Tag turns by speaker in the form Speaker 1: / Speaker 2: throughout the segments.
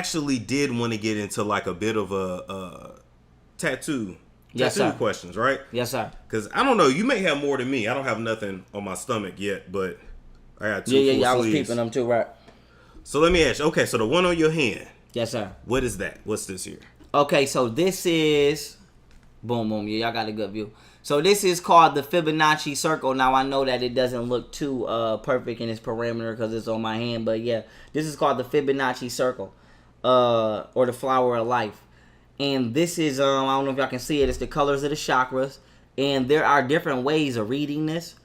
Speaker 1: actually did want to get into like a bit of a tattoo questions, right?
Speaker 2: Yes, sir.
Speaker 1: Because I don't know, you may have more than me. I don't have nothing on my stomach yet, but I got two full sleeves.
Speaker 2: I was peeping them too, right?
Speaker 1: So let me ask you. Okay, so the one on your hand.
Speaker 2: Yes, sir.
Speaker 1: What is that? What's this here?
Speaker 2: Okay, so this is boom, boom. Yeah, y'all got a good view. So this is called the Fibonacci circle. Now I know that it doesn't look too perfect in its parameter because it's on my hand, but yeah, this is called the Fibonacci circle, or the flower of life. And this is I don't know if y'all can see it. It's the colors of the chakras, and there are different ways of reading this.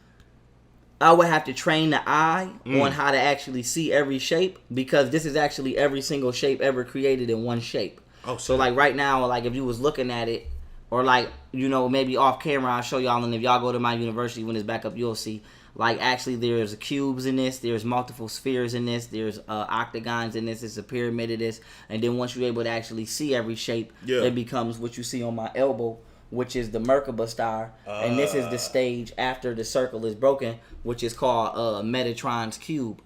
Speaker 2: I would have to train the eye on how to actually see every shape, because this is actually every single shape ever created in one shape.
Speaker 1: Oh,
Speaker 2: so like right now, like if you was looking at it, or like, you know, maybe off camera, I'll show y'all, and if y'all go to my university when it's back up, you'll see, like, actually there's cubes in this, there's multiple spheres in this, there's octagons in this, it's a pyramid of this, and then once you're able to actually see every shape, it becomes what you see on my elbow, which is the Merkaba star, and this is the stage after the circle is broken, which is called Metatron's cube.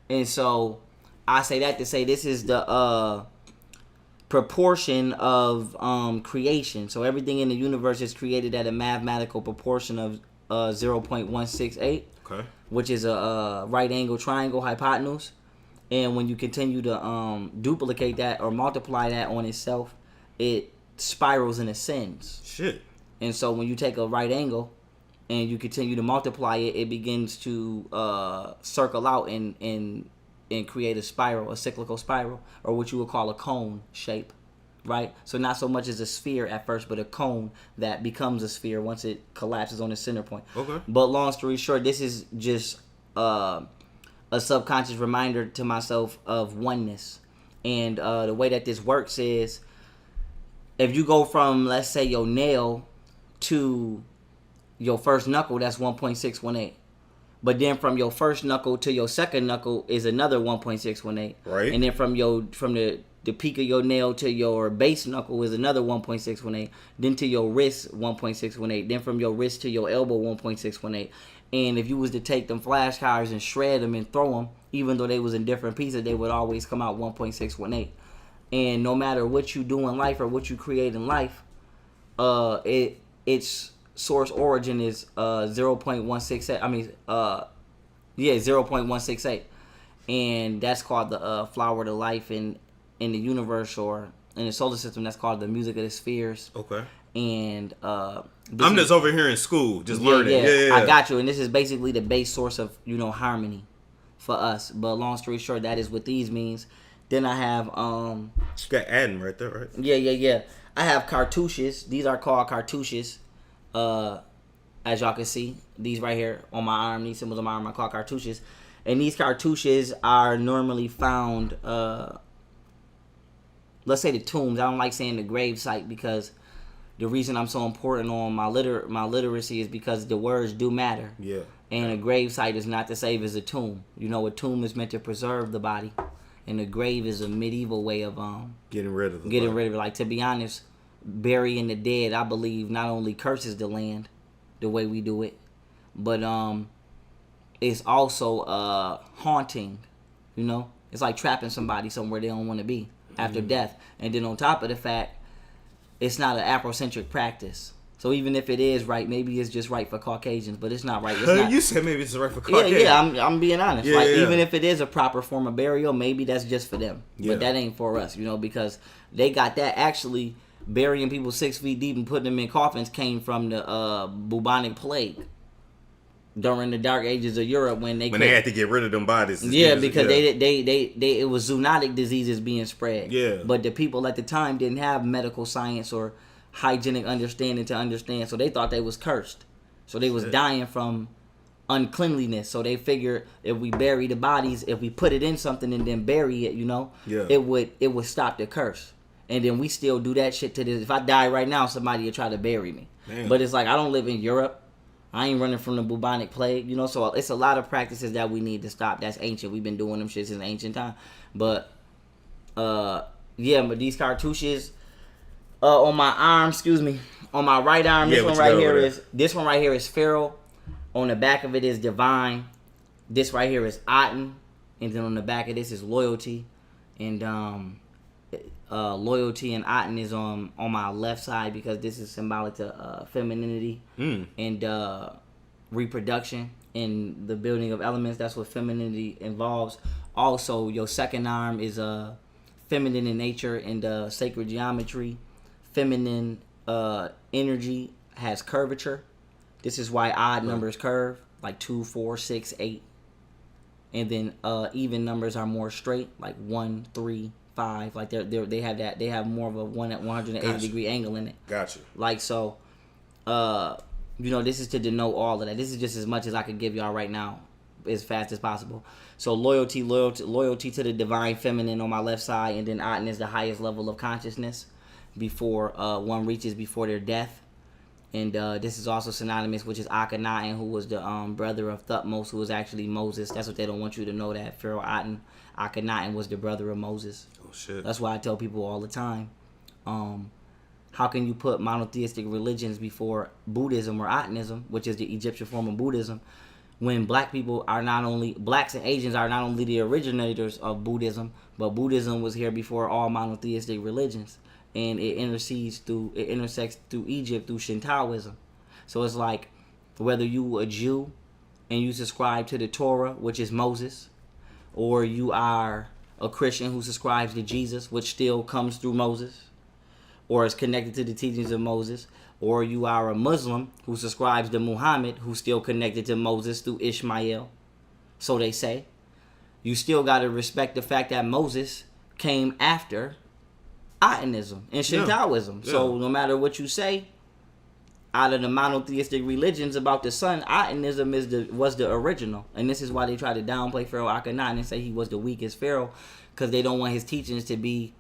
Speaker 2: And so I say that to say this is the proportion of creation. So everything in the universe is created at a mathematical proportion of 0.168, which is a right angle triangle hypotenuse. And when you continue to duplicate that or multiply that on itself, it spirals and ascends.
Speaker 1: Shit.
Speaker 2: And so when you take a right angle and you continue to multiply it, it begins to circle out and create a spiral, a cyclical spiral, or what you would call a cone shape, right? So not so much as a sphere at first, but a cone that becomes a sphere once it collapses on the center point.
Speaker 1: Okay.
Speaker 2: But long story short, this is just a subconscious reminder to myself of oneness. And the way that this works is, if you go from, let's say, your nail to your first knuckle, that's 1.618. But then from your first knuckle to your second knuckle is another 1.618.
Speaker 1: Right.
Speaker 2: And then from the peak of your nail to your base knuckle is another 1.618. Then to your wrist, 1.618. Then from your wrist to your elbow, 1.618. And if you was to take them flashcards and shred them and throw them, even though they was in different pieces, they would always come out 1.618. And no matter what you do in life or what you create in life, its source origin is 0.168. 0.168, and that's called the flower to life in the universe, or in the solar system. That's called the music of the spheres.
Speaker 1: Okay.
Speaker 2: And
Speaker 1: I'm just over here in school, just learning. Yeah.
Speaker 2: I got you. And this is basically the base source of harmony for us. But long story short, that is what these means. Then I have
Speaker 1: you got Adam right there, right?
Speaker 2: Yeah. I have cartouches. These are called cartouches. As y'all can see, these right here on my arm, these symbols on my arm are called cartouches. And these cartouches are normally found, let's say the tombs. I don't like saying the grave site, because the reason I'm so important on my literacy is because the words do matter.
Speaker 1: Yeah.
Speaker 2: And a grave site is not the same as a tomb. A tomb is meant to preserve the body. And the grave is a medieval way of
Speaker 1: getting rid of
Speaker 2: it. Like, to be honest, burying the dead, I believe, not only curses the land the way we do it, but it's also haunting. It's like trapping somebody somewhere they don't want to be after death. And then on top of the fact, it's not an Afrocentric practice. So even if it is right, maybe it's just right for Caucasians, but it's not right. It's not.
Speaker 1: You said maybe it's right for Caucasians.
Speaker 2: Yeah, I'm being honest. Even if it is a proper form of burial, maybe that's just for them. But that ain't for us, because they got that. Actually, burying people 6 feet deep and putting them in coffins came from the bubonic plague during the dark ages of Europe, when they
Speaker 1: had to get rid of them bodies.
Speaker 2: Because they it was zoonotic diseases being spread.
Speaker 1: Yeah.
Speaker 2: But the people at the time didn't have medical science or hygienic understanding to understand, so they thought they was cursed. So they was dying from uncleanliness. So they figured if we bury the bodies, if we put it in something and then bury it, it would stop the curse. And then we still do that shit to this. If I die right now, somebody will try to bury me. Damn. But it's like, I don't live in Europe. I ain't running from the bubonic plague, So it's a lot of practices that we need to stop. That's ancient. We've been doing them shit since ancient time. But but these cartouches on my arm, on my right arm, this one right here is Pharaoh. On the back of it is divine. This right here is Aten, and then on the back of this is loyalty. And loyalty and Aten is on my left side because this is symbolic to femininity and reproduction and the building of elements. That's what femininity involves. Also, your second arm is feminine in nature and sacred geometry. Feminine energy has curvature. This is why odd numbers curve, like 2, 4, 6, 8. And then even numbers are more straight, like 1, 3, 5. Like they have that. They have more of a 180 degree angle in it.
Speaker 1: Gotcha.
Speaker 2: Like so, this is to denote all of that. This is just as much as I could give y'all right now, as fast as possible. So loyalty to the divine feminine on my left side, and then Aten is the highest level of consciousness before one reaches before their death. And this is also synonymous, which is Akhenaten, who was the brother of Thutmose, who was actually Moses. That's what they don't want you to know, that Pharaoh Aten, Akhenaten was the brother of Moses.
Speaker 1: Oh, shit.
Speaker 2: That's why I tell people all the time, how can you put monotheistic religions before Buddhism or Atenism, which is the Egyptian form of Buddhism, when blacks and Asians are not only the originators of Buddhism, but Buddhism was here before all monotheistic religions. And it intersects through Egypt through Shintoism. So it's like whether you a Jew and you subscribe to the Torah, which is Moses, or you are a Christian who subscribes to Jesus, which still comes through Moses, or is connected to the teachings of Moses, or you are a Muslim who subscribes to Muhammad, who's still connected to Moses through Ishmael, so they say, you still got to respect the fact that Moses came after Atenism and Shintoism. Yeah. So no matter what you say, out of the monotheistic religions about the sun, Atenism was the original. And this is why they try to downplay Pharaoh Akhenaten and say he was the weakest pharaoh, because they don't want his teachings to be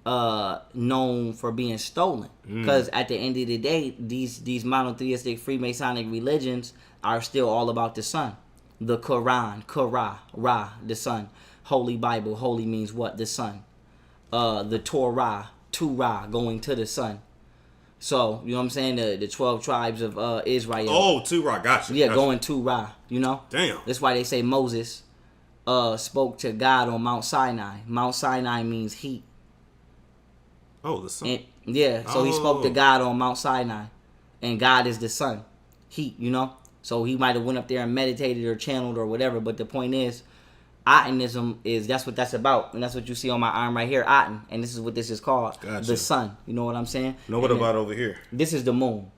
Speaker 2: known for being stolen. Because at the end of the day, these monotheistic Freemasonic religions are still all about the sun. The Quran, Ra, the sun. Holy Bible, holy means what? The sun. The Torah, going to the sun. So, you know what I'm saying? The 12 tribes of Israel.
Speaker 1: Oh, Torah, gotcha.
Speaker 2: Yeah, going to Ra,
Speaker 1: Damn.
Speaker 2: That's why they say Moses spoke to God on Mount Sinai. Mount Sinai means heat.
Speaker 1: Oh, the sun.
Speaker 2: So he spoke to God on Mount Sinai. And God is the sun. Heat, So he might have went up there and meditated or channeled or whatever. But the point is, Atenism that's what that's about, and that's what you see on my arm right here, Aten, and this is what this is called, gotcha. The sun. You know what I'm saying?
Speaker 1: What about over here?
Speaker 2: This is the moon,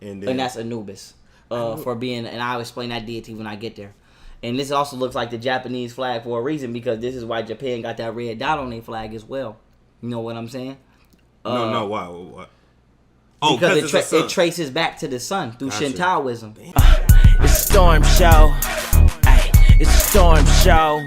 Speaker 2: and that's Anubis, for being, and I'll explain that deity when I get there. And this also looks like the Japanese flag for a reason, because this is why Japan got that red dot on their flag as well. You know what I'm saying?
Speaker 1: No, why? What? Oh,
Speaker 2: because it traces back to the sun through Shintoism.
Speaker 3: It's a storm show. It's a storm show.